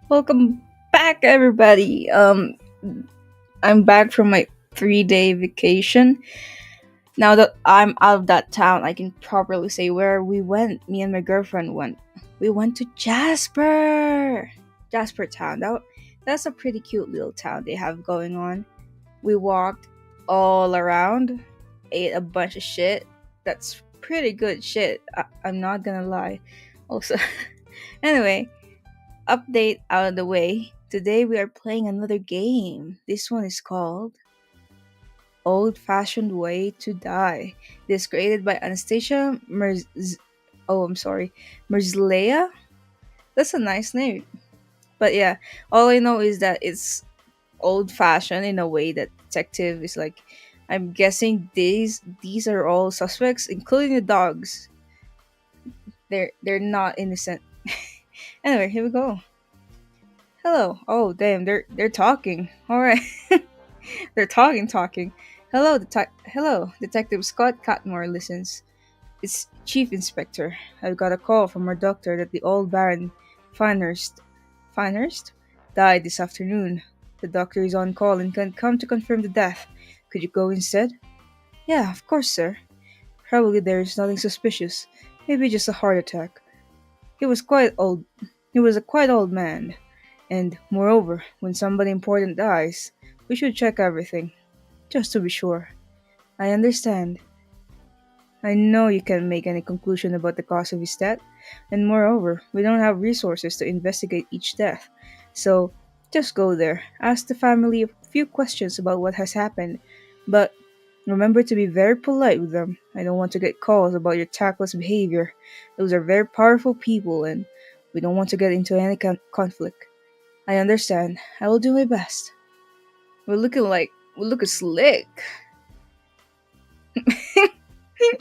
Welcome back, everybody. I'm back from my 3-day vacation. Now that I'm out of that town, I can properly say where we went. Me and my girlfriend went. We went to Jasper Town. That's a pretty cute little town they have going on. We walked all around, ate a bunch of shit. That's pretty good shit. I'm not gonna lie. Also, anyway, update out of the way. Today we are playing another game. This one is called Old Fashioned Way to Die. This created by Anastasia Merzlea. That's a nice name. But yeah, all I know is that it's old fashioned in a way that detective is like I'm guessing these are all suspects, including the dogs. They're not innocent. Anyway, here we go. Hello. Oh damn, they're talking. Alright. They're talking. Hello, Detective Scott Catmore listens. It's Chief Inspector. I've got a call from our doctor that the old Baron Finehurst died this afternoon. The doctor is on call and can come to confirm the death. Could you go instead? Yeah, of course, sir. Probably there is nothing suspicious. Maybe just a heart attack. He was quite old. He was a quite old man. And moreover, when somebody important dies, we should check everything, just to be sure. I understand. I know you can't make any conclusion about the cause of his death, and moreover, we don't have resources to investigate each death. So, just go there, ask the family a few questions about what has happened, but remember to be very polite with them. I don't want to get calls about your tactless behavior. Those are very powerful people, and we don't want to get into any conflict. I understand. I will do my best. We're looking slick.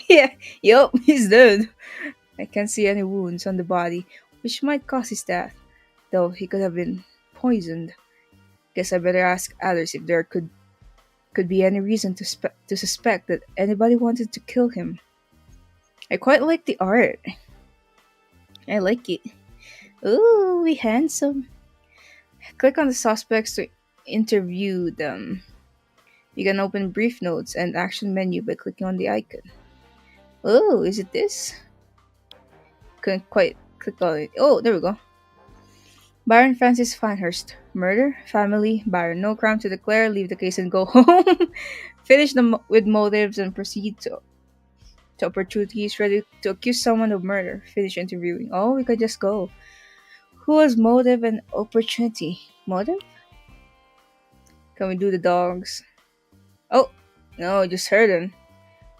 Yeah, yup, he's dead. I can't see any wounds on the body, which might cause his death, though he could have been poisoned. Guess I better ask others if there could be any reason to suspect that anybody wanted to kill him. I quite like the art. I like it. Ooh, we handsome. Click on the suspects to interview them. You can open brief notes and action menu by clicking on the icon. Oh, is it this? Couldn't quite click on it. Oh, there we go. Baron Francis Fanhurst. Murder, family, Baron. No crime to declare. Leave the case and go home. Finish with motives and proceed to opportunities. Ready to accuse someone of murder. Finish interviewing. Oh, we could just go. Who has motive and opportunity? Motive? Can we do the dogs? Oh, no, just heard him.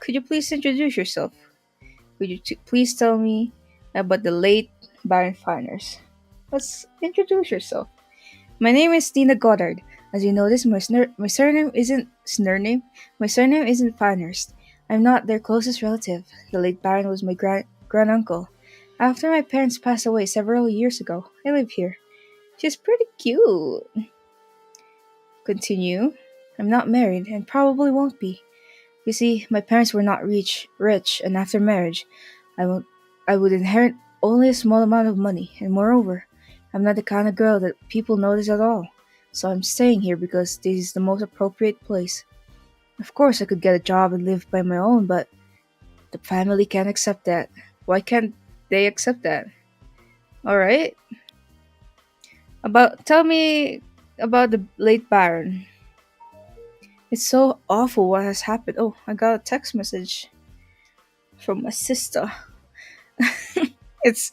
Could you please introduce yourself? Could you please tell me about the late Baron Fanhurst? Let's introduce yourself. My name is Tina Goddard. As you notice, my surname isn't Snurname. My surname isn't Fanhurst. I'm not their closest relative. The late Baron was my granduncle. After my parents passed away several years ago, I live here. She's pretty cute. Continue. I'm not married and probably won't be. You see, my parents were not rich, and after marriage, I would, I would inherit only a small amount of money, and moreover, I'm not the kind of girl that people notice at all. So I'm staying here because this is the most appropriate place. Of course, I could get a job and live by my own, but the family can't accept that. Why can't they accept that? All right. Tell me about the late Baron. It's so awful what has happened. Oh, I got a text message from my sister. It's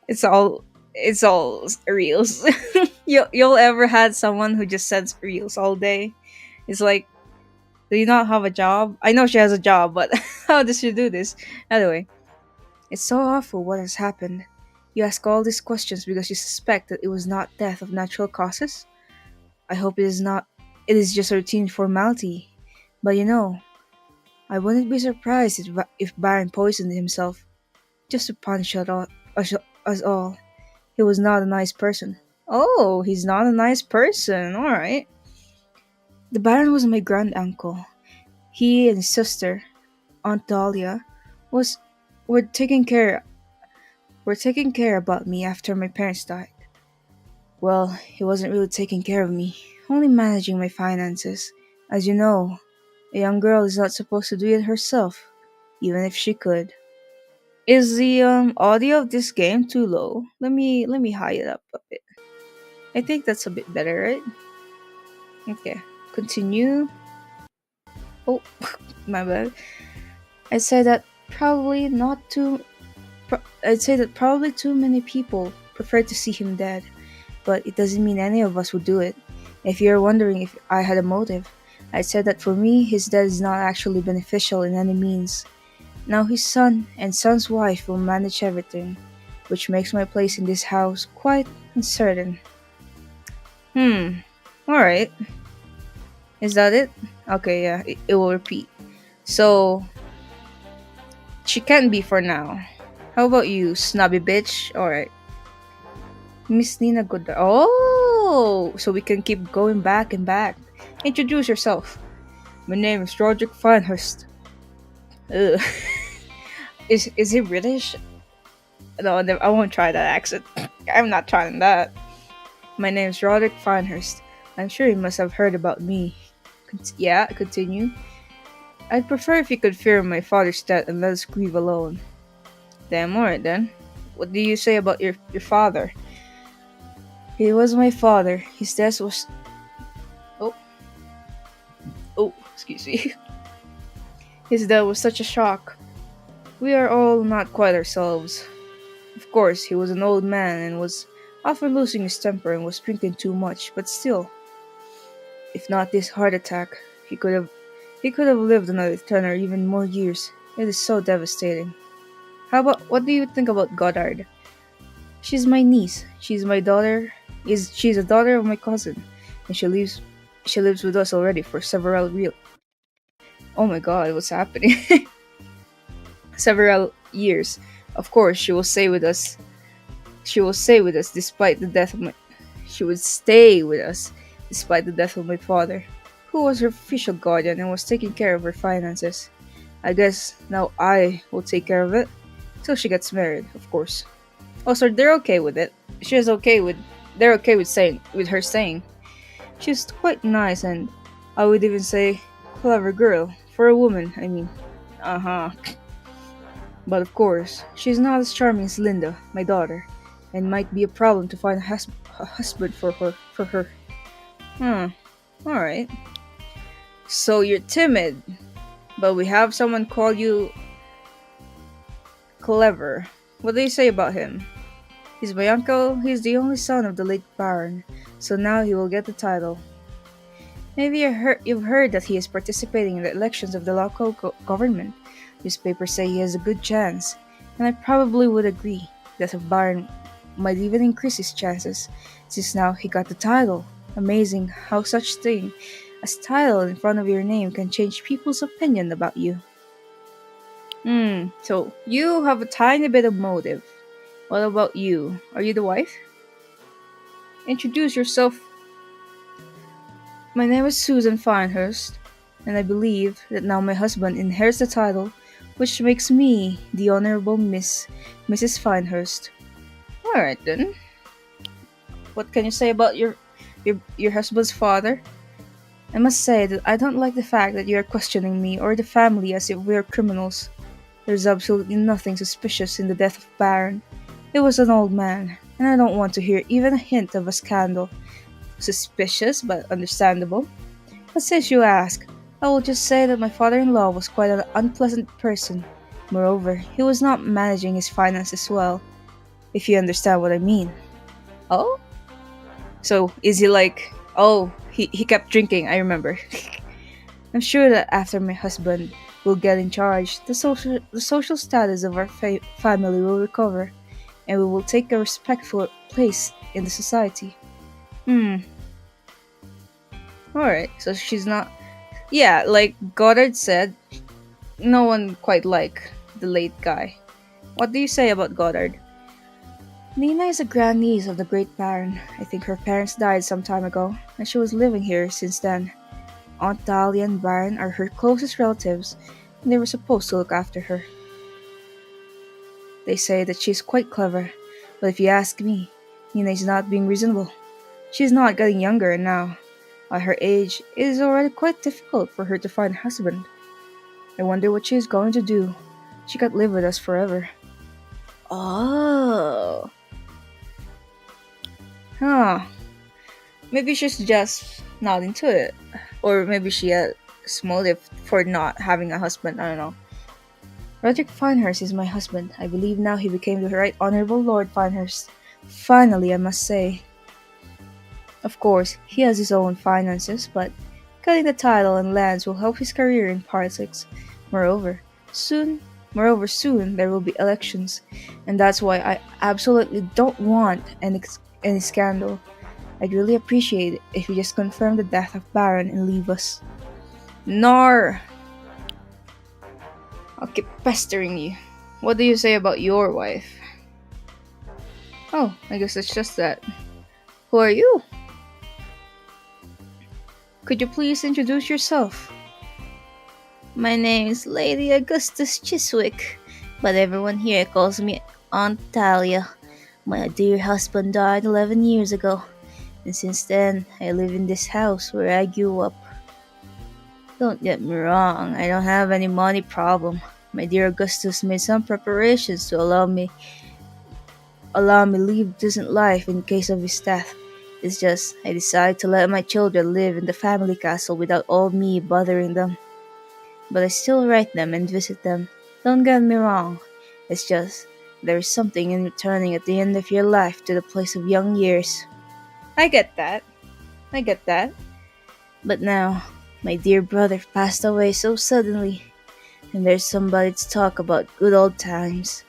it's all reels. You'll ever had someone who just sends reels all day? It's like, do you not have a job? I know she has a job, but how does she do this? Anyway, it's so awful what has happened. You ask all these questions because you suspect that it was not death of natural causes. I hope it is not. It is just a routine formality. But I wouldn't be surprised if Baron poisoned himself just to punish us all. He was not a nice person. Oh, he's not a nice person. All right. The Baron was my grand uncle. He and his sister, Aunt Dahlia, was were taking care about me after my parents died. Well, he wasn't really taking care of me, only managing my finances. As you know, a young girl is not supposed to do it herself, even if she could. Is the audio of this game too low? Let me high it up a bit. I think that's a bit better, right? Okay. Continue. Oh, my bad. I'd say that probably not too. I'd say that probably too many people prefer to see him dead, but it doesn't mean any of us would do it. If you're wondering if I had a motive, I'd say that for me, his death is not actually beneficial in any means. Now his son and son's wife will manage everything, which makes my place in this house quite uncertain. Hmm. Alright. Is that it? Okay, yeah, it will repeat. So, she can be for now. How about you, snobby bitch? Alright. Miss Nina Goddard. Oh! So we can keep going back and back. Introduce yourself. My name is Roderick Finehurst. Ugh. Is he British? No, I won't try that accent. I'm not trying that. My name is Roderick Finehurst. I'm sure you must have heard about me. Yeah, continue. I'd prefer if you could fear my father's death and let us grieve alone. Damn, alright then. What do you say about your father? He was my father. His death was. Oh, oh, excuse me. His death was such a shock. We are all not quite ourselves. Of course, he was an old man and was often losing his temper and was drinking too much, but still, if not this heart attack, he could have lived another 10 or even more years. It is so devastating. How about what do you think about Goddard? She's my niece. She's a daughter of my cousin, and she lives with us already for several real. Oh my god, what's happening? Several years. Of course, she will stay with us. She will stay with us despite the death of my. She would stay with us despite the death of my father, who was her official guardian and was taking care of her finances. I guess now I will take care of it till she gets married, of course. Oh, so they're okay with it. She's okay with. They're okay with her staying. She's quite nice and I would even say clever girl for a woman. I mean, uh huh. But of course, she's not as charming as Linda, my daughter, and might be a problem to find a husband for her. Hmm. All right. So you're timid, but we have someone call you clever. What do you say about him? He's my uncle. He's the only son of the late Baron, so now he will get the title. Maybe you've heard that he is participating in the elections of the local government. Newspapers say he has a good chance, and I probably would agree that a Baron might even increase his chances, since now he got the title. Amazing how such thing as title in front of your name can change people's opinion about you. So you have a tiny bit of motive. What about you? Are you the wife? Introduce yourself. My name is Susan Finehurst, and I believe that now my husband inherits the title, which makes me the Honorable Mrs. Finehurst. Alright then. What can you say about your husband's father? I must say that I don't like the fact that you are questioning me or the family as if we are criminals. There's absolutely nothing suspicious in the death of Baron. He was an old man, and I don't want to hear even a hint of a scandal. Suspicious, but understandable. But since you ask, I will just say that my father-in-law was quite an unpleasant person. Moreover, he was not managing his finances well, if you understand what I mean. Oh? So, is he like, oh, he kept drinking, I remember. I'm sure that after my husband will get in charge, the social status of our family will recover, and we will take a respectful place in the society. Hmm, alright, so she's not. Yeah, like Goddard said, no one quite like the late guy. What do you say about Goddard? Nina is a grandniece of the great Baron. I think her parents died some time ago, and she was living here since then. Aunt Dahlia and Baron are her closest relatives, and they were supposed to look after her. They say that she's quite clever, but if you ask me, Nina is not being reasonable. She's not getting younger now. At her age, it is already quite difficult for her to find a husband. I wonder what she is going to do. She can't live with us forever. Oh. Huh. Maybe she's just not into it. Or maybe she has motive for not having a husband. I don't know. Roderick Finehurst is my husband. I believe now he became the Right Honorable Lord Finehurst. Finally, I must say. Of course, he has his own finances, but getting the title and lands will help his career in politics. Moreover, soon, soon there will be elections, and that's why I absolutely don't want any scandal. I'd really appreciate it if you just confirm the death of Baron and leave us. Nar! I'll keep pestering you. What do you say about your wife? Oh, I guess it's just that. Who are you? Could you please introduce yourself? My name is Lady Augustus Chiswick, but everyone here calls me Aunt Talia. My dear husband died 11 years ago, and since then I live in this house where I grew up. Don't get me wrong, I don't have any money problem. My dear Augustus made some preparations to allow me live decent life in case of his death. It's just I decided to let my children live in the family castle without all me bothering them. But I still write them and visit them. Don't get me wrong. It's just there is something in returning at the end of your life to the place of young years. I get that. I get that. But now, my dear brother passed away so suddenly, and there's somebody to talk about good old times.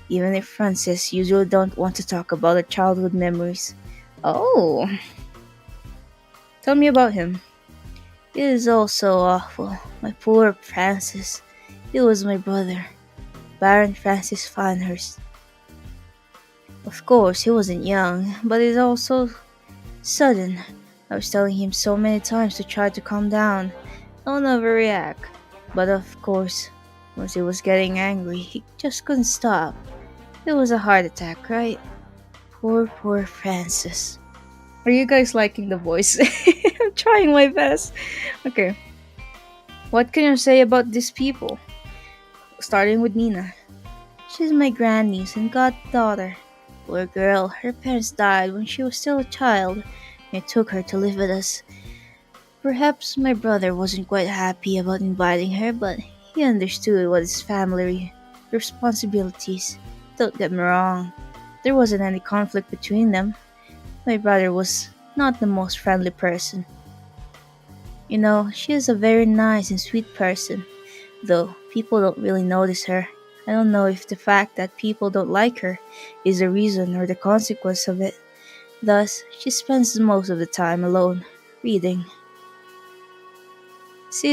Even if Francis usually don't want to talk about the childhood memories. Oh, tell me about him. It is all so awful. My poor Francis. He was my brother, Baron Francis Fanhurst. Of course, he wasn't young, but it's all so sudden. I was telling him so many times to try to calm down. Don't overreact. But of course, once he was getting angry, he just couldn't stop. It was a heart attack, right? Poor Francis. Are you guys liking the voice? I'm trying my best. Okay. What can you say about these people? Starting with Nina. She's my grandniece and goddaughter. Poor girl, her parents died when she was still a child. I took her to live with us. Perhaps my brother wasn't quite happy about inviting her, but he understood what his family responsibilities. Don't get me wrong, there wasn't any conflict between them. My brother was not the most friendly person. You know, she is a very nice and sweet person, though people don't really notice her. I don't know if the fact that people don't like her is the reason or the consequence of it. Thus, she spends most of the time alone, reading. She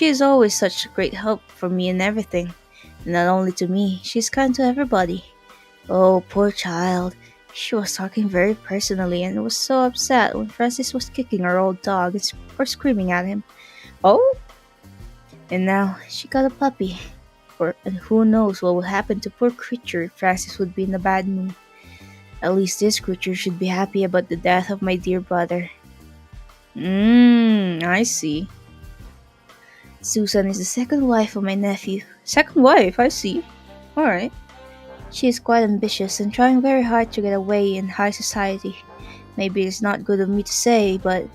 is always such a great help for me in everything. And not only to me, she's kind to everybody. Oh, poor child. She was talking very personally and was so upset when Francis was kicking her old dog or screaming at him. Oh, and now she got a puppy. And who knows what will happen to poor creature if Francis would be in a bad mood. At least this creature should be happy about the death of my dear brother. I see. Susan is the second wife of my nephew. Second wife, I see. Alright. She is quite ambitious and trying very hard to get away in high society. Maybe it's not good of me to say, but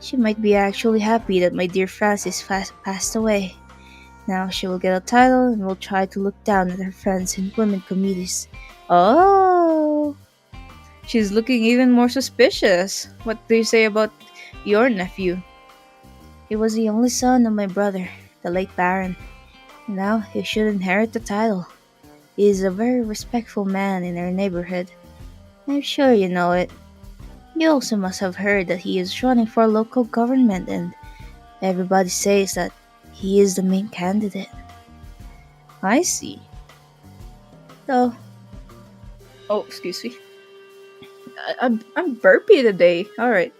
she might be actually happy that my dear Francis passed away. Now she will get a title and will try to look down at her friends in women committees. Oh! She's looking even more suspicious. What do you say about your nephew? He was the only son of my brother, the late Baron. Now he should inherit the title. He is a very respectful man in our neighborhood. I'm sure you know it. You also must have heard that he is running for local government and everybody says that he is the main candidate. I see. Though, oh, excuse me. I'm burpy today. Alright.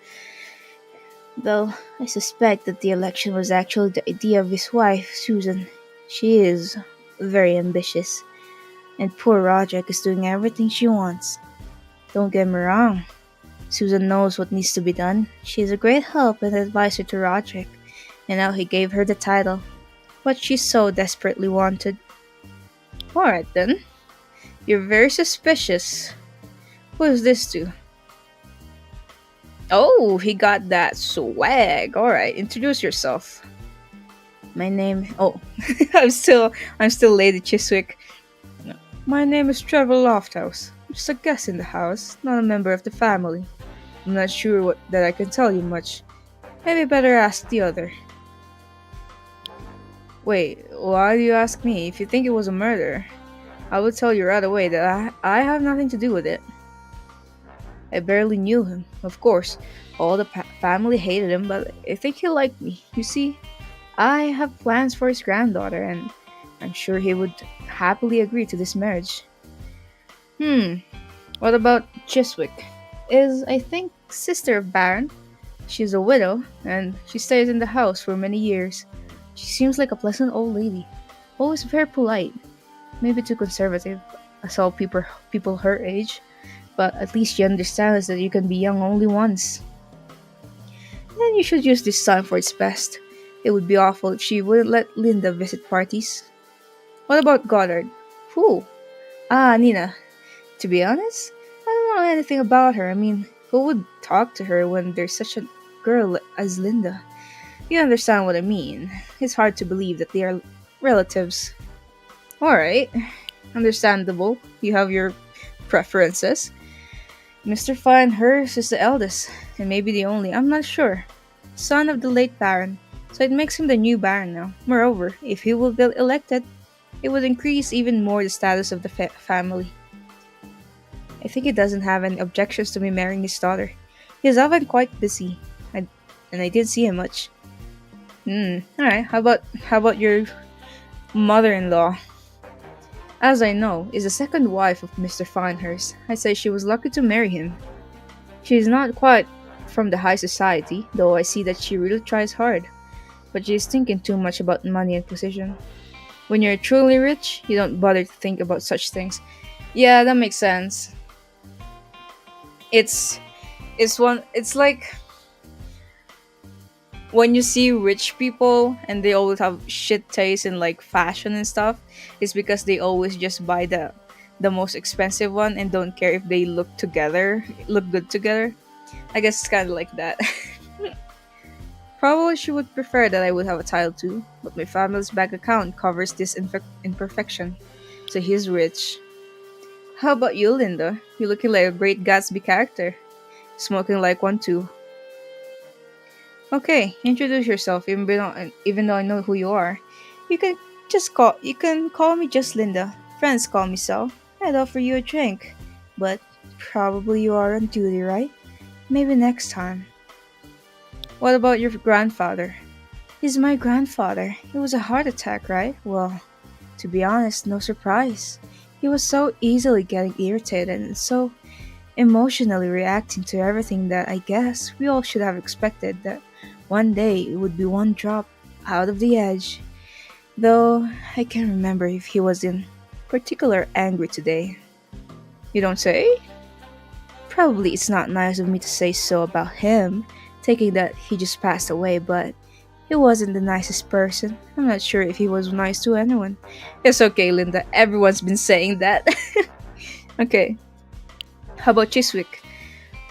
Though, I suspect that the election was actually the idea of his wife, Susan. She is very ambitious. And poor Roderick is doing everything she wants. Don't get me wrong. Susan knows what needs to be done. She's a great help and advisor to Roderick, and now he gave her the title, what she so desperately wanted. Alright then, you're very suspicious. Who is this to? Oh, he got that swag. Alright, introduce yourself. My name. Oh, I'm still Lady Chiswick. My name is Trevor Lofthouse. Just a guest in the house, not a member of the family. I'm not sure that I can tell you much. Maybe better ask the other. Wait, why do you ask me? If you think it was a murder, I will tell you right away that I have nothing to do with it. I barely knew him, of course. All the family hated him, but I think he liked me. You see, I have plans for his granddaughter, and I'm sure he would happily agree to this marriage. Hmm, what about Chiswick? Is, I think, sister of Baron. She's a widow, and she stays in the house for many years. She seems like a pleasant old lady, always very polite, maybe too conservative, as all people her age, but at least she understands that you can be young only once. And you should use this time for its best. It would be awful if she wouldn't let Linda visit parties. What about Goddard? Who? Ah, Nina. To be honest, I don't know anything about her. I mean, who would talk to her when there's such a girl as Linda? You understand what I mean. It's hard to believe that they are relatives. Alright, understandable. You have your preferences. Mr. Finehurst is the eldest, and maybe the only, I'm not sure, son of the late Baron, so it makes him the new Baron now. Moreover, if he will get elected, it would increase even more the status of the family. I think he doesn't have any objections to me marrying his daughter. He's often quite busy, and I didn't see him much. Alright, how about your mother-in-law? As I know, is the second wife of Mr. Finehurst. I say she was lucky to marry him. She is not quite from the high society, though I see that she really tries hard. But she is thinking too much about money and position. When you're truly rich, you don't bother to think about such things. Yeah, that makes sense. It's it's like when you see rich people and they always have shit taste in like fashion and stuff, it's because they always just buy the most expensive one and don't care if they look good together. I guess it's kind of like that. Probably she would prefer that I would have a child too, but my family's bank account covers this imperfection. So he's rich. How about you, Linda? You're looking like a great Gatsby character. Smoking like one too. Okay, introduce yourself. Even though I know who you are, you can call me just Linda. Friends call me so. I'd offer you a drink, but probably you are on duty, right? Maybe next time. What about your grandfather? He's my grandfather. It was a heart attack, right? Well, to be honest, no surprise. He was so easily getting irritated and so emotionally reacting to everything that I guess we all should have expected that one day it would be one drop out of the edge. Though I can't remember if he was in particular angry today. You don't say? Probably it's not nice of me to say so about him, taking that he just passed away, but he wasn't the nicest person. I'm not sure if he was nice to anyone. It's okay, Linda. Everyone's been saying that. Okay, how about Chiswick?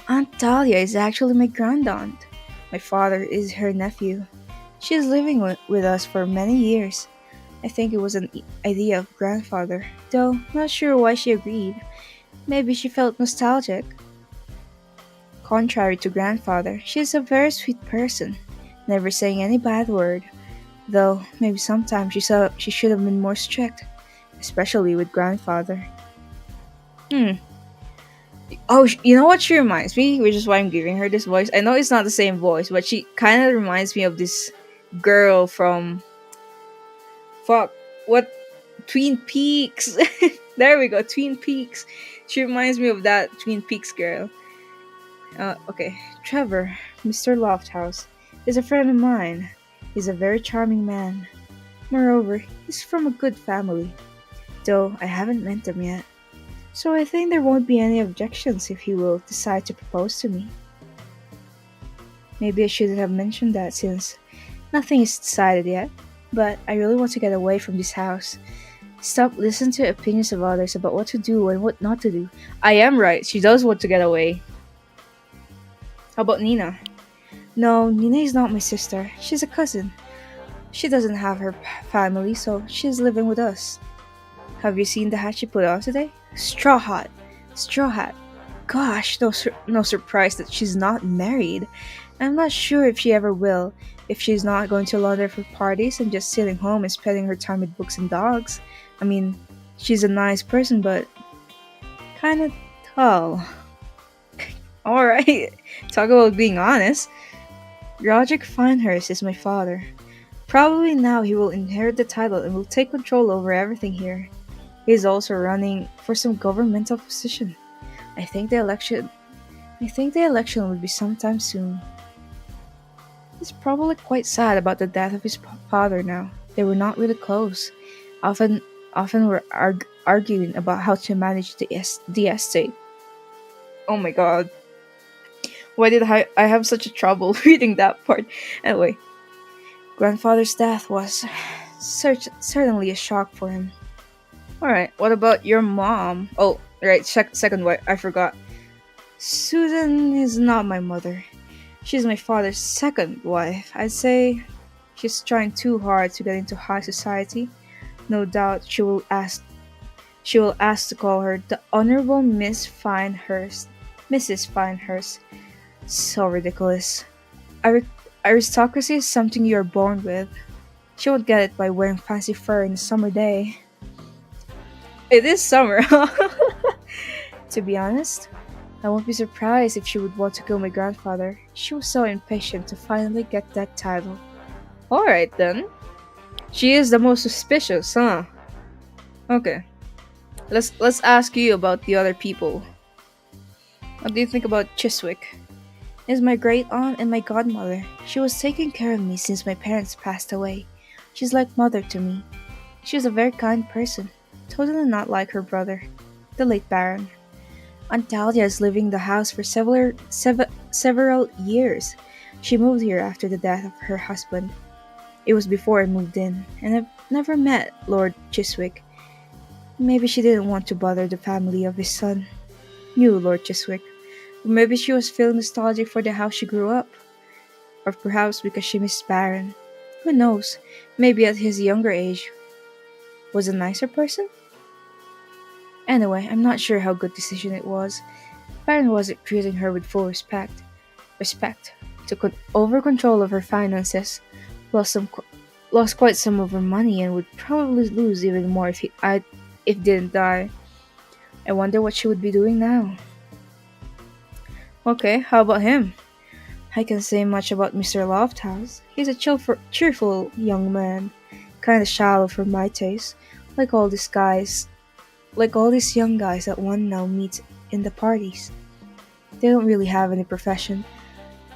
Aunt Dahlia is actually my grandaunt. My father is her nephew. She is living with us for many years. I think it was an idea of grandfather, though not sure why she agreed. Maybe she felt nostalgic. Contrary to grandfather, she is a very sweet person, never saying any bad word, though maybe sometimes she should have been more strict, especially with grandfather. Hmm. Oh, you know what she reminds me, which is why I'm giving her this voice. I know it's not the same voice, but she kind of reminds me of this girl from fuck what Twin Peaks. There we go, Twin Peaks. She reminds me of that Twin Peaks girl. Okay, Trevor, Mr. Lofthouse, is a friend of mine. He's a very charming man. Moreover, he's from a good family, though I haven't met him yet. So I think there won't be any objections if he will decide to propose to me. Maybe I shouldn't have mentioned that since nothing is decided yet. But I really want to get away from this house. Stop listening to opinions of others about what to do and what not to do. I am right. She does want to get away. How about Nina? No, Nina is not my sister. She's a cousin. She doesn't have her family, so she's living with us. Have you seen the hat she put on today? Straw hat. Straw hat. Gosh, no surprise that she's not married. I'm not sure if she ever will, if she's not going to London for parties and just sitting home and spending her time with books and dogs. I mean, she's a nice person, but kinda tall. Alright, talk about being honest. Roderick Finehurst is my father. Probably now he will inherit the title and will take control over everything here. He is also running for some governmental position. I think the election I think the election will be sometime soon. He's probably quite sad about the death of his father now. They were not really close. Often often were arguing about how to manage the estate. Oh my god. Why did I have such a trouble reading that part? Anyway, grandfather's death was certainly a shock for him. Alright, what about your mom? Oh, right, second wife, I forgot. Susan is not my mother. She's my father's second wife. I'd say she's trying too hard to get into high society. No doubt she will ask to call her the Honorable Miss Finehurst. Mrs. Finehurst. So ridiculous. Ari- Aristocracy is something you are born with. She would get it by wearing fancy fur in a summer day. It is summer. To be honest, I won't be surprised if she would want to kill my grandfather. She was so impatient to finally get that title. Alright then. She is the most suspicious, huh? Okay. Let's ask you about the other people. What do you think about Chiswick? Is my great aunt and my godmother. She was taking care of me since my parents passed away. She's like mother to me. She was a very kind person, totally not like her brother, the late Baron. Aunt Dahlia is living in the house for several years. She moved here after the death of her husband. It was before I moved in, and I've never met Lord Chiswick. Maybe she didn't want to bother the family of his son. Knew Lord Chiswick. Or maybe she was feeling nostalgic for the house she grew up. Or perhaps because she missed Baron. Who knows? Maybe at his younger age was a nicer person? Anyway, I'm not sure how good decision it was. Baron wasn't treating her with full respect. Took over control of her finances, lost lost quite some of her money, and would probably lose even more if didn't die. I wonder what she would be doing now. Okay, how about him? I can say much about Mr. Lofthouse. He's a cheerful young man, kinda shallow for my taste, like all these guys, like all these young guys that one now meets in the parties. They don't really have any profession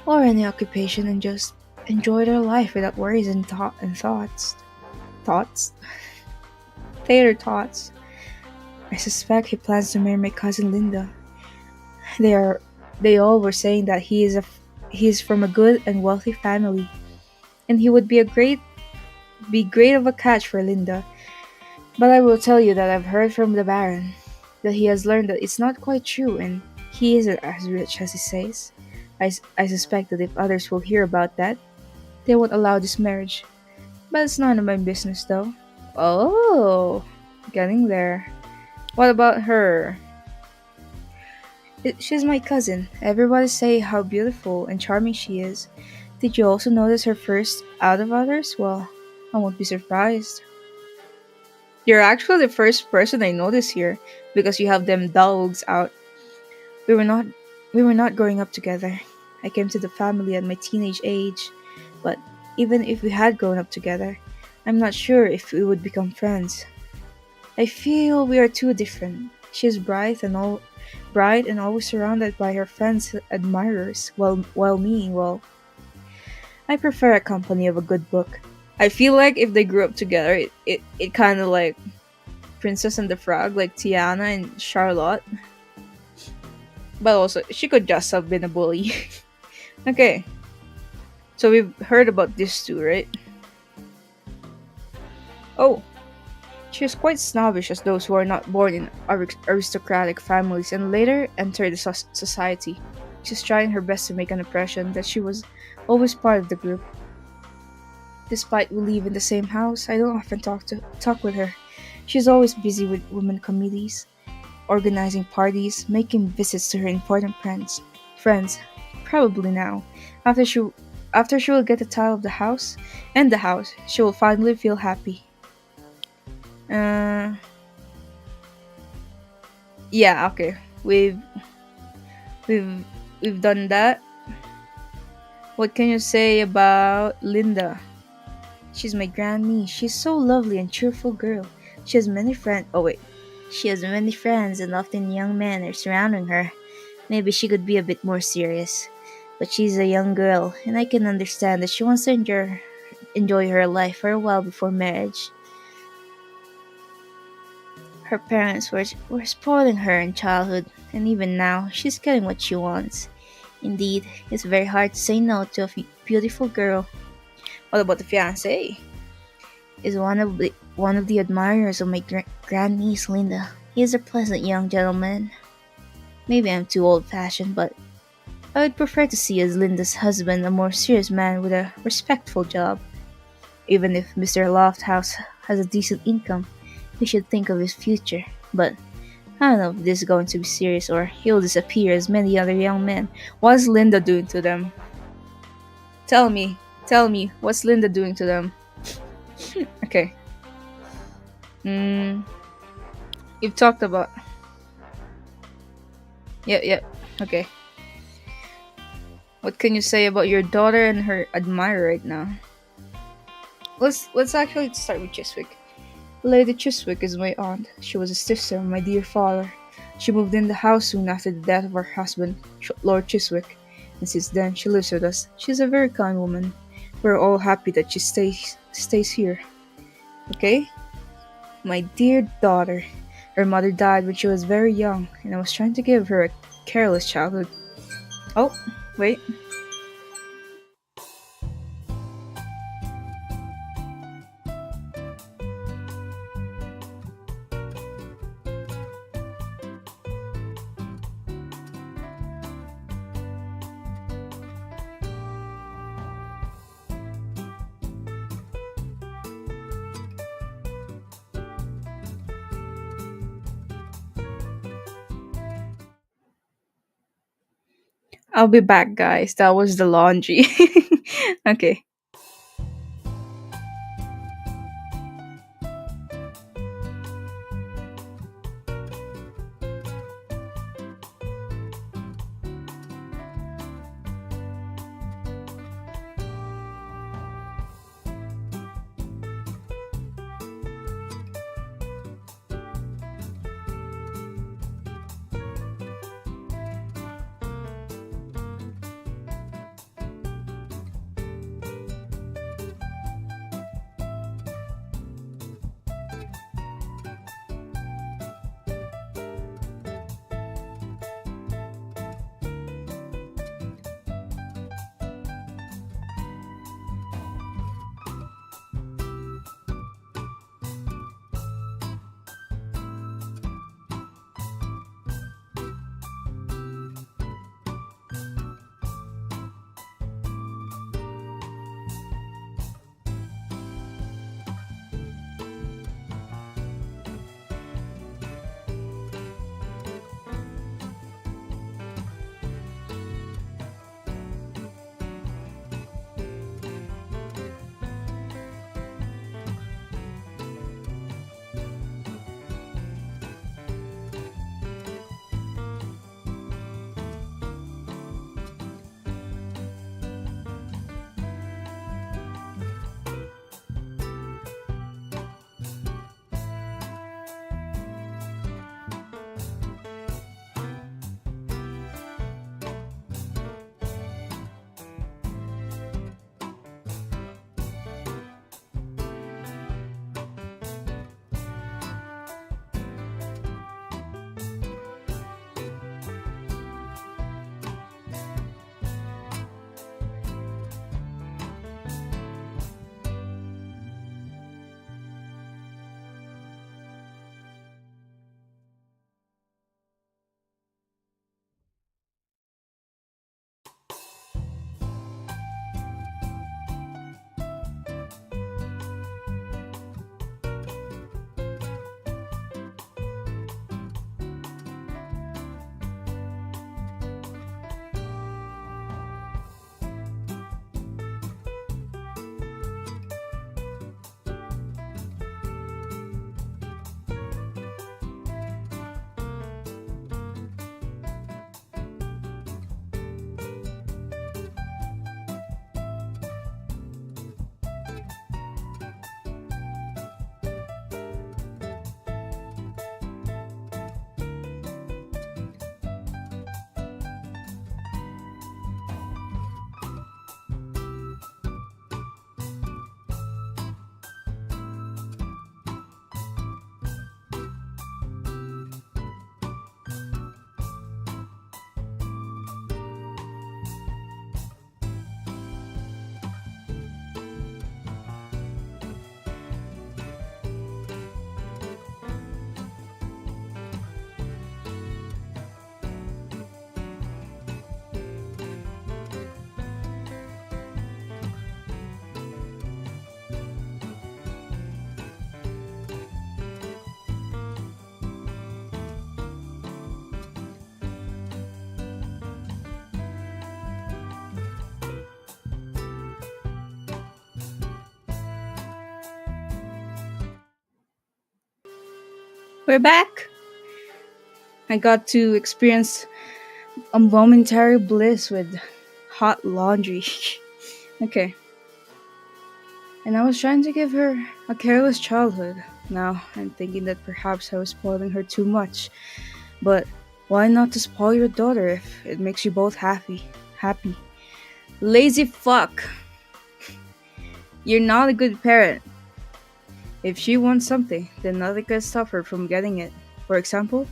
or any occupation and just enjoy their life without worries and thoughts. Thoughts? Theater thoughts. I suspect he plans to marry my cousin Linda. They are they all were saying that he is from a good and wealthy family, and he would be great of a catch for Linda. But I will tell you that I've heard from the Baron that he has learned that it's not quite true, and he isn't as rich as he says. I suspect that if others will hear about that, they won't allow this marriage. But it's none of my business, though. Oh, getting there. What about her? She's my cousin. Everybody say how beautiful and charming she is. Did you also notice her first out of others? Well, I won't be surprised. You're actually the first person I notice here because you have them dogs out. We were not we were not growing up together. I came to the family at my teenage age, but even if we had grown up together, I'm not sure if we would become friends. I feel we are too different. She's bright and always surrounded by her friends and admirers, while me, well, I prefer a company of a good book. I feel like if they grew up together, it kind of like Princess and the Frog like Tiana and Charlotte. But also, she could just have been a bully. Okay, so we've heard about this too, right? Oh, she is quite snobbish as those who are not born in aristocratic families and later enter the society. She's trying her best to make an impression that she was always part of the group. Despite we live in the same house, I don't often talk with her. She's always busy with women committees, organizing parties, making visits to her important friends. Probably now, after she after she will get the title of the house, she will finally feel happy. Uh, yeah, okay. We've we've done that. What can you say about Linda? She's my grandniece. She's so lovely and cheerful girl. She has many friends. Oh wait, she has many friends, and often young men are surrounding her. Maybe she could be a bit more serious. But she's a young girl, and I can understand that she wants to enjoy her life for a while before marriage. Her parents were spoiling her in childhood, and even now, she's getting what she wants. Indeed, it's very hard to say no to a beautiful girl. What about the fiance? Is one of the admirers of my grandniece Linda. He is a pleasant young gentleman. Maybe I'm too old-fashioned, but I would prefer to see as Linda's husband a more serious man with a respectful job. Even if Mr. Lofthouse has a decent income, he should think of his future. But I don't know if this is going to be serious or he'll disappear as many other young men. What's Linda doing to them? Tell me, tell me, what's Linda doing to them? Okay. Mm, you've talked about. Yep, yep. Okay. What can you say about your daughter and her admirer right now? Let's actually start with Chiswick. Lady Chiswick is my aunt. She was a sister of my dear father. She moved in the house soon after the death of her husband, Lord Chiswick, and since then she lives with us. She's a very kind woman. We're all happy that she stays here. Okay? My dear daughter. Her mother died when she was very young, and I was trying to give her a careless childhood. Oh, wait. I'll be back, guys. That was the laundry. Okay. We're back! I got to experience a momentary bliss with hot laundry. Okay, and I was trying to give her a careless childhood. Now I'm thinking that perhaps I was spoiling her too much. But why not to spoil your daughter if it makes you both happy? Happy. Lazy fuck! You're not a good parent. If she wants something, then nothing can stop her from getting it. For example,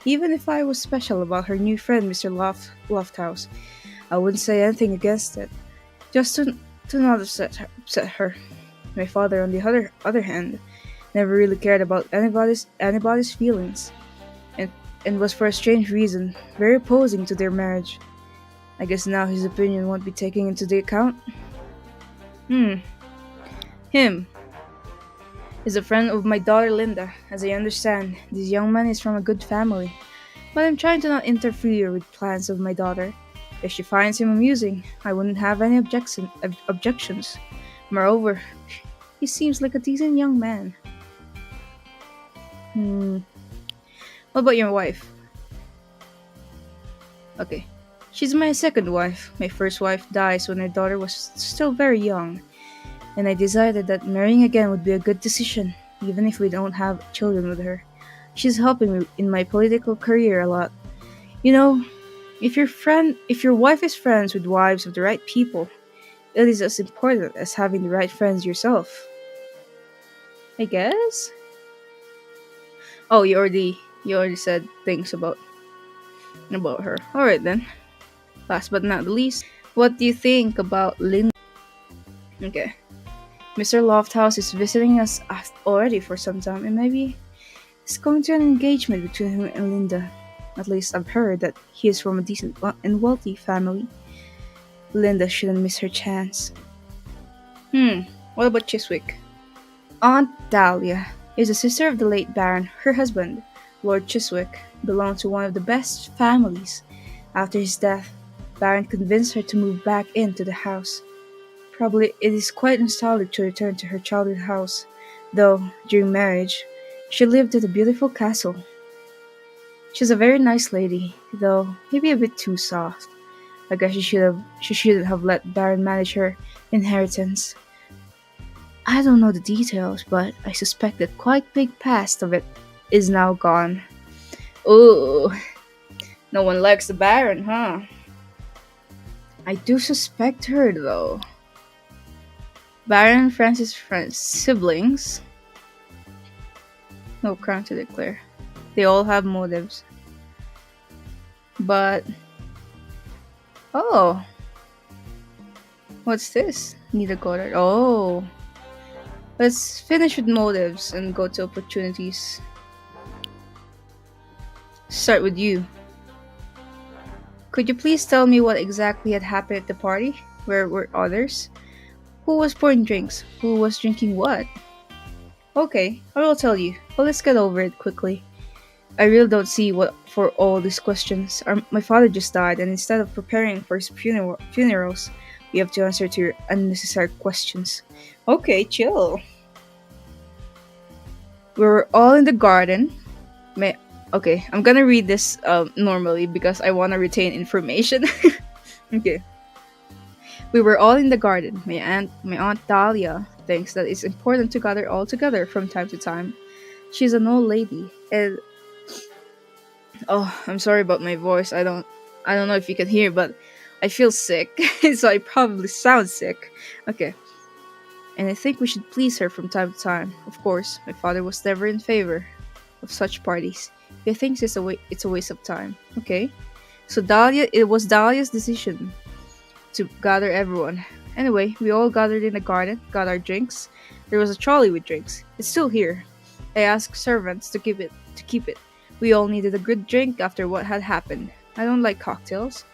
even if I was special about her new friend, Mr. Lofthouse, I wouldn't say anything against it, just to not upset her. My father, on the other hand, never really cared about anybody's feelings, and was for a strange reason very opposing to their marriage. I guess now his opinion won't be taken into the account. Hmm, him is a friend of my daughter Linda. As I understand, this young man is from a good family, but I'm trying to not interfere with plans of my daughter. If she finds him amusing, I wouldn't have any objections. Moreover, he seems like a decent young man. Hmm. What about your wife? Okay. She's my second wife. My first wife dies when her daughter was still very young, and I decided that marrying again would be a good decision, even if we don't have children with her. She's helping me in my political career a lot. You know, if your wife is friends with wives of the right people, it is as important as having the right friends yourself. I guess. Oh, you already said things about her. All right then. Last but not least, what do you think about Linda? Okay, Mr. Lofthouse is visiting us already for some time, and maybe it's going to an engagement between him and Linda. At least I've heard that he is from a decent and wealthy family. Linda shouldn't miss her chance. What about Chiswick? Aunt Dahlia is a sister of the late Baron. Her husband, Lord Chiswick, belonged to one of the best families. After his death, Baron convinced her to move back into the house. Probably it is quite nostalgic to return to her childhood house, though during marriage, she lived in a beautiful castle. She's a very nice lady, though maybe a bit too soft. I guess she shouldn't have let Baron manage her inheritance. I don't know the details, but I suspect that quite big past of it is now gone. Ooh, no one likes the Baron, huh? I do suspect her though. Baron and Francis Friends, siblings, no crime to declare. They all have motives. But, oh, what's this? Nita Goddard. Oh, let's finish with motives and go to opportunities. Start with you. Could you please tell me what exactly had happened at the party? Where were others? Who was pouring drinks? Who was drinking what? Okay, I will tell you, but let's get over it quickly. I really don't see what for all these questions. My father just died, and instead of preparing for his funerals, we have to answer to your unnecessary questions. Okay, chill. We were all in the garden. May Okay, I'm gonna read this normally because I want to retain information. Okay. We were all in the garden. My aunt Dahlia thinks that it's important to gather all together from time to time. She's an old lady, and oh, I'm sorry about my voice. I don't know if you can hear, but I feel sick, so I probably sound sick. Okay, and I think we should please her from time to time. Of course, my father was never in favor of such parties. He thinks it's a waste of time. Okay, so it was Dahlia's decision to gather everyone. Anyway, we all gathered in the garden, got our drinks. There was a trolley with drinks. It's still here. I asked servants to keep it. We all needed a good drink after what had happened. I don't like cocktails,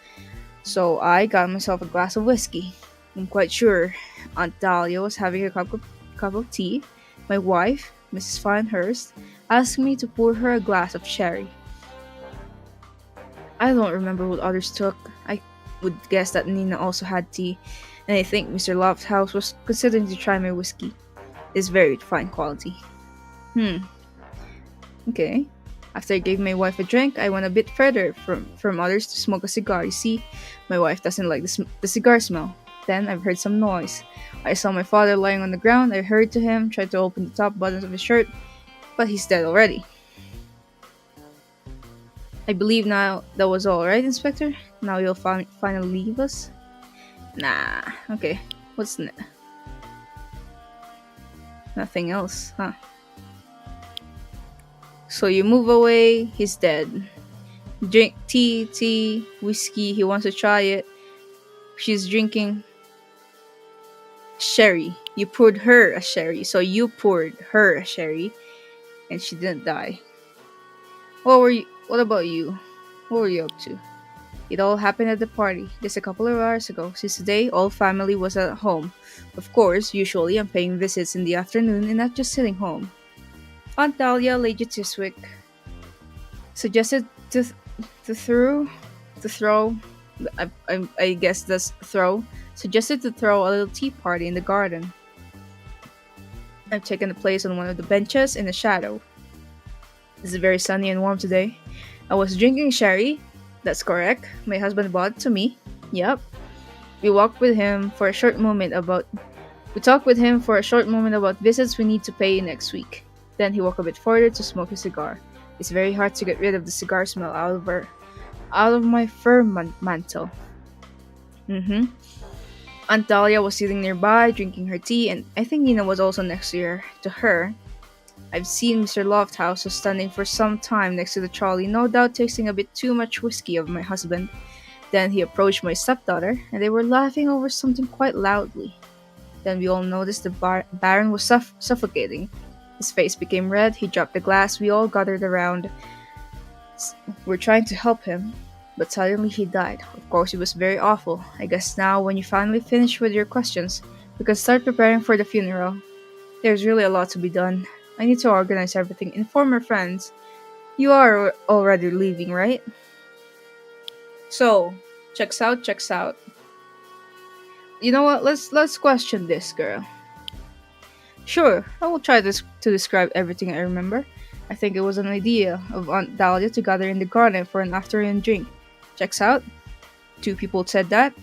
so I got myself a glass of whiskey. I'm quite sure Aunt Dahlia was having a cup of tea. My wife, Mrs. Finehurst, asked me to pour her a glass of sherry. I don't remember what others took. I would guess that Nina also had tea, and I think Mr. Lofthouse was considering to try my whiskey. It's very fine quality. Hmm. Okay. After I gave my wife a drink, I went a bit further from others to smoke a cigar. You see, my wife doesn't like the cigar smell. Then I've heard some noise. I saw my father lying on the ground. I hurried to him, tried to open the top buttons of his shirt, but he's dead already. I believe now that was all, right, Inspector? Now you'll finally leave us? Nah. Okay. Nothing else, huh? So you move away, he's dead. Drink tea, whiskey, he wants to try it. She's drinking sherry. You poured her a sherry, so you poured her a sherry, and she didn't die. What about you? What were you up to? It all happened at the party, just a couple of hours ago. Since today, all family was at home. Of course, usually I'm paying visits in the afternoon and not just sitting home. Aunt Dahlia, Lady Chiswick, suggested to throw to throw I guess that's throw suggested to throw a little tea party in the garden. I've taken a place on one of the benches in the shadow. It's very sunny and warm today. I was drinking sherry. That's correct. My husband bought it to me. Yep. We walked with him for a short moment about we talked with him for a short moment about visits we need to pay next week. Then he walked a bit further to smoke a cigar. It's very hard to get rid of the cigar smell out of my fur mantle. Mm-hmm. Aunt Dahlia was sitting nearby, drinking her tea, and I think Nina was also next to her. I've seen Mr. Lofthouse was standing for some time next to the trolley, no doubt tasting a bit too much whiskey of my husband. Then he approached my stepdaughter, and they were laughing over something quite loudly. Then we all noticed the Baron was suffocating. His face became red, he dropped the glass, we all gathered around. We're trying to help him, but suddenly he died. Of course, it was very awful. I guess now, when you finally finish with your questions, we can start preparing for the funeral. There's really a lot to be done. I need to organize everything, inform my friends. You are already leaving, right? So, checks out. You know what? Let's question this girl. Sure, I will try to describe everything I remember. I think it was an idea of Aunt Dahlia to gather in the garden for an afternoon drink. Checks out. Two people said that.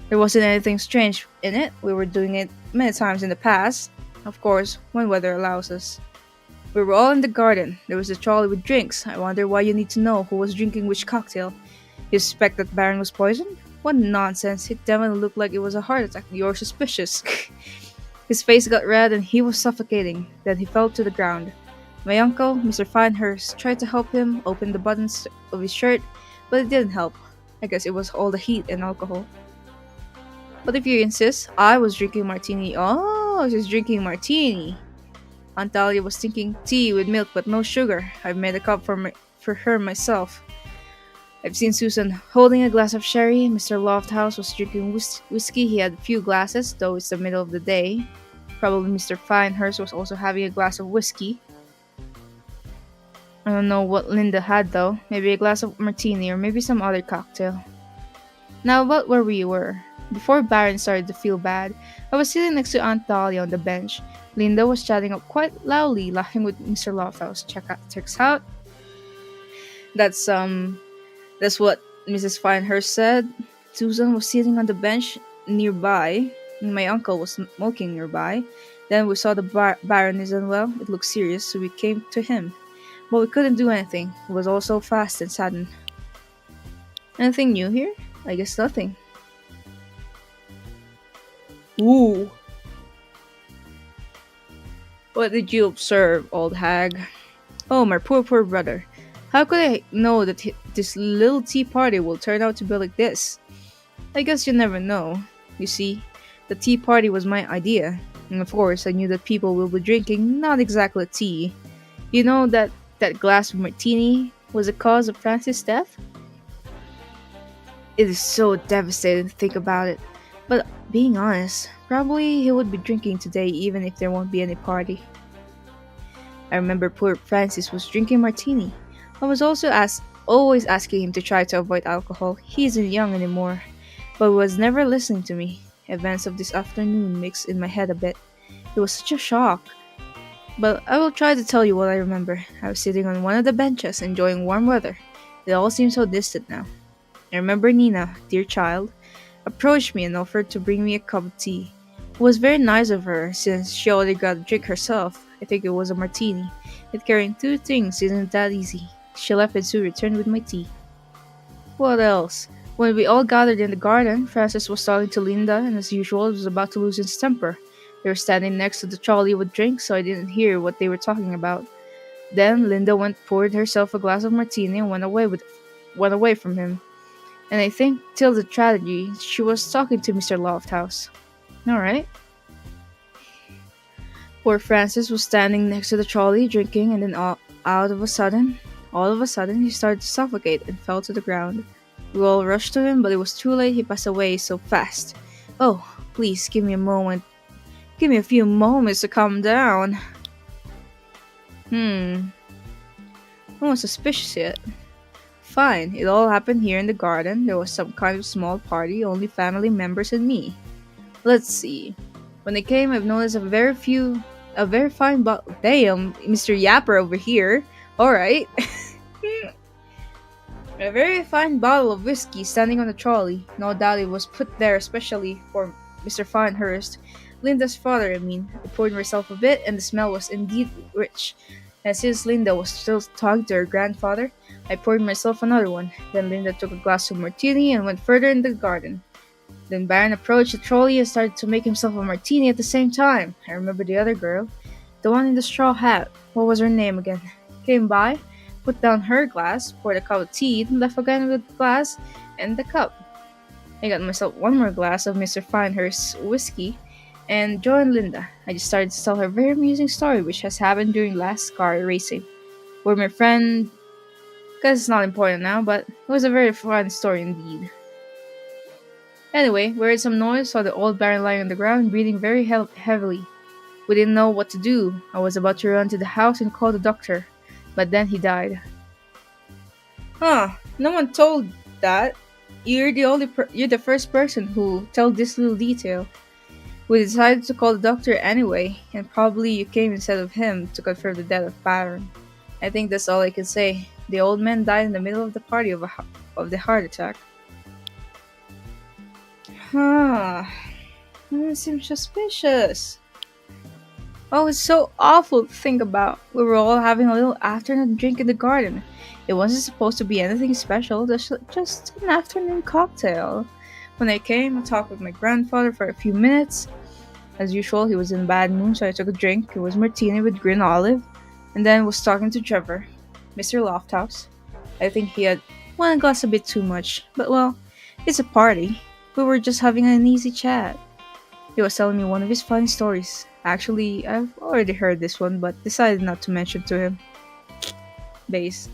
There wasn't anything strange in it. We were doing it many times in the past. Of course, when weather allows us. We were all in the garden. There was a trolley with drinks. I wonder why you need to know who was drinking which cocktail. You suspect that Baron was poisoned? What nonsense. It definitely looked like it was a heart attack. You're suspicious. His face got red and he was suffocating. Then he fell to the ground. My uncle, Mr. Finehurst, tried to help him open the buttons of his shirt, but it didn't help. I guess it was all the heat and alcohol. But if you insist, I was drinking martini. Oh, she's drinking martini. Aunt Dahlia was drinking tea with milk but no sugar. I've made a cup for her myself. I've seen Susan holding a glass of sherry. Mr. Lofthouse was drinking whiskey. He had a few glasses, though it's the middle of the day. Probably Mr. Finehurst was also having a glass of whiskey. I don't know what Linda had though. Maybe a glass of martini or maybe some other cocktail. Now about where we were. Before Baron started to feel bad, I was sitting next to Aunt Dahlia on the bench. Linda was chatting up quite loudly, laughing with Mr. Lofthouse. Checks out. That's that's what Mrs. Finehurst said. Susan was sitting on the bench nearby, and my uncle was smoking nearby. Then we saw the Baroness as well. It looked serious, so we came to him. But we couldn't do anything. It was all so fast and sudden. Anything new here? I guess nothing. Ooh. What did you observe, old hag? Oh, my poor brother. How could I know that this little tea party will turn out to be like this? I guess you never know. You see, the tea party was my idea. And of course, I knew that people will be drinking not exactly tea. You know that glass of martini was the cause of Francis' death? It is so devastating to think about it. But being honest, probably he would be drinking today even if there won't be any party. I remember poor Francis was drinking martini. I was also always asking him to try to avoid alcohol. He isn't young anymore. But he was never listening to me. Events of this afternoon mixed in my head a bit. It was such a shock. But I will try to tell you what I remember. I was sitting on one of the benches enjoying warm weather. It all seems so distant now. I remember Nina, dear child, approached me and offered to bring me a cup of tea. It was very nice of her, since she already got a drink herself. I think it was a martini. Yet carrying two things isn't that easy. She left and soon returned with my tea. What else? When we all gathered in the garden, Francis was talking to Linda and as usual was about to lose his temper. They were standing next to the trolley with drinks, so I didn't hear what they were talking about. Then Linda went poured herself a glass of martini and went away from him. And I think till the tragedy, she was talking to Mr. Lofthouse. Alright. Poor Francis was standing next to the trolley drinking and then all of a sudden he started to suffocate and fell to the ground. We all rushed to him, but it was too late. He passed away so fast. Oh, please give me a moment. Give me a few moments to calm down. Hmm. No one's suspicious yet. Fine, it all happened here in the garden. There was some kind of small party, only family members and me. Let's see. When they came, I've noticed a very fine bottle. Damn, Mr. Yapper over here. Alright. A very fine bottle of whiskey standing on the trolley. No doubt it was put there especially for Mr. Finehurst. Linda's father, I mean. I poured myself a bit, and the smell was indeed rich. And since Linda was still talking to her grandfather, I poured myself another one. Then Linda took a glass of martini and went further in the garden. Then Baron approached the trolley and started to make himself a martini at the same time. I remember the other girl, the one in the straw hat. What was her name again? Came by, put down her glass, poured a cup of tea, then left again with the glass and the cup. I got myself one more glass of Mr. Finehurst's whiskey and joined Linda. I just started to tell her a very amusing story which has happened during last car racing, where my friend, because it's not important now, but it was a very fun story indeed. Anyway, we heard some noise, saw the old Baron lying on the ground, breathing very heavily. We didn't know what to do. I was about to run to the house and call the doctor, but then he died. Huh, no one told that. You're the first person who told this little detail. We decided to call the doctor anyway, and probably you came instead of him to confirm the death of Baron. I think that's all I can say. The old man died in the middle of the party of the heart attack. Huh. That seems suspicious. Oh, it's so awful to think about. We were all having a little afternoon drink in the garden. It wasn't supposed to be anything special, just an afternoon cocktail. When I came, I talked with my grandfather for a few minutes. As usual, he was in a bad mood, so I took a drink. It was martini with green olive, and then was talking to Trevor, Mr. Lofthouse. I think he had one glass a bit too much, but well, it's a party. We were just having an easy chat. He was telling me one of his funny stories. Actually, I've already heard this one, but decided not to mention to him. Base.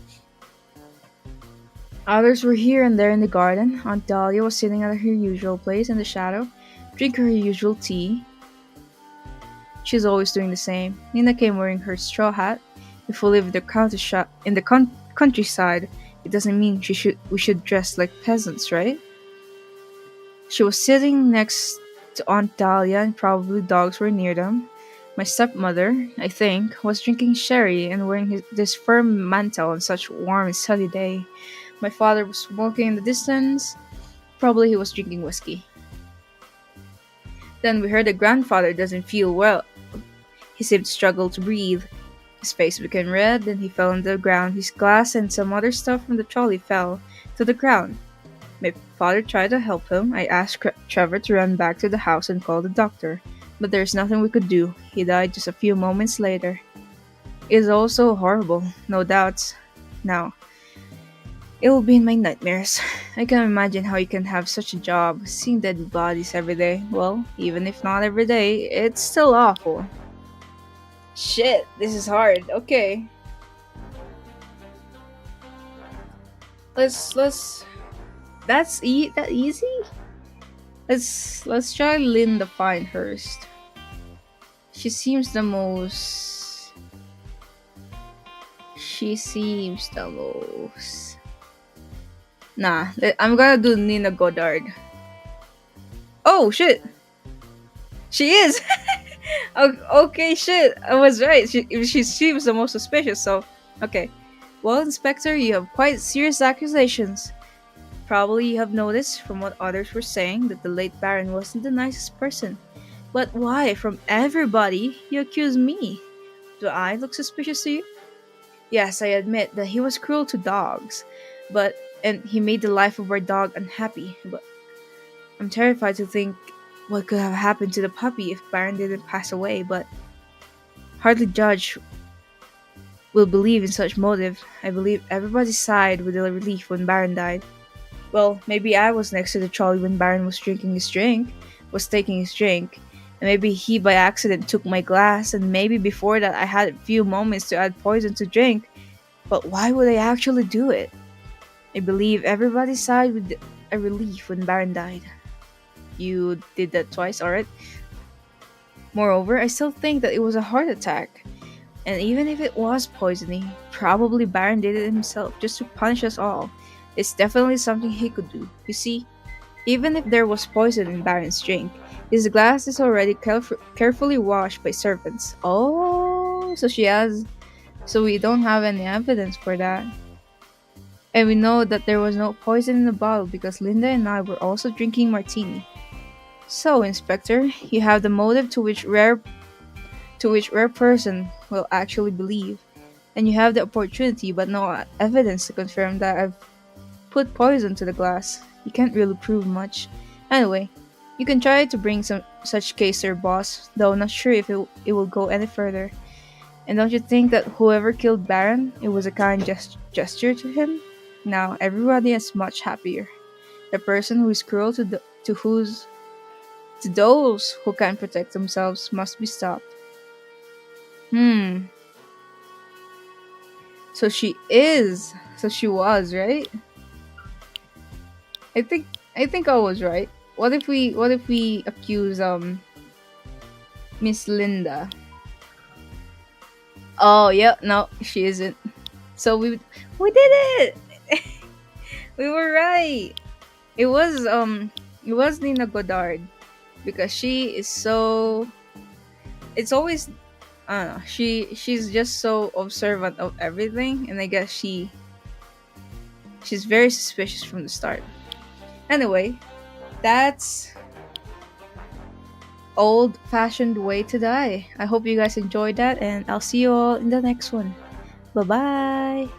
Others were here and there in the garden. Aunt Dahlia was sitting at her usual place in the shadow, drinking her usual tea. She's always doing the same. Nina came wearing her straw hat. If we live in the countryside, it doesn't mean we should dress like peasants, right? She was sitting next to Aunt Dahlia, and probably dogs were near them. My stepmother, I think, was drinking sherry and wearing this fur mantle on such a warm and sunny day. My father was smoking in the distance. Probably he was drinking whiskey. Then we heard that grandfather doesn't feel well. He seemed to struggle to breathe. His face became red, then he fell on the ground. His glass and some other stuff from the trolley fell to the ground. My father tried to help him. I asked Trevor to run back to the house and call the doctor, but there's nothing we could do. He died just a few moments later. It is all so horrible, no doubts. Now, it will be in my nightmares. I can imagine how you can have such a job, seeing dead bodies every day. Well, even if not every day, it's still awful. Shit, this is hard. Okay. Let's that easy? Let's try Linda Finehurst. She seems the most she seems the most Nah, I'm gonna do Nina Goddard. Oh shit! She is! Okay, shit. I was right. She was the most suspicious. So, okay. Well, Inspector, you have quite serious accusations. Probably you have noticed from what others were saying that the late Baron wasn't the nicest person. But why, from everybody, you accuse me? Do I look suspicious to you? Yes, I admit that he was cruel to dogs, but and he made the life of our dog unhappy. But I'm terrified to think what could have happened to the puppy if Baron didn't pass away. But hardly judge will believe in such motive. I believe everybody sighed with a relief when Baron died. Well, maybe I was next to the trolley when Baron was drinking his drink, was taking his drink, and maybe he by accident took my glass, and maybe before that I had a few moments to add poison to drink. But why would I actually do it? I believe everybody sighed with a relief when Baron died. You did that twice, alright? Moreover, I still think that it was a heart attack. And even if it was poisoning, probably Baron did it himself just to punish us all. It's definitely something he could do. You see, even if there was poison in Baron's drink, his glass is already carefully washed by servants. Oh, so she has. So we don't have any evidence for that. And we know that there was no poison in the bottle because Linda and I were also drinking martini. So, Inspector, you have the motive to which rare person will actually believe, and you have the opportunity but no evidence to confirm that I've put poison to the glass. You can't really prove much. Anyway, you can try to bring some such case to your boss, though not sure if it will go any further. And don't you think that whoever killed Baron, it was a kind gesture to him? Now everybody is much happier. The person who is cruel to those who can't protect themselves must be stopped. Hmm. So she is. So she was, right? I think I think I was right. What if we accuse Miss Linda? Oh yeah, no, she isn't. So we did it. We were right. It was Nina Goddard because she is so it's always I don't know, she's just so observant of everything, and I guess she's very suspicious from the start. Anyway, that's old fashioned way to die. I hope you guys enjoyed that, and I'll see you all in the next one. Bye bye.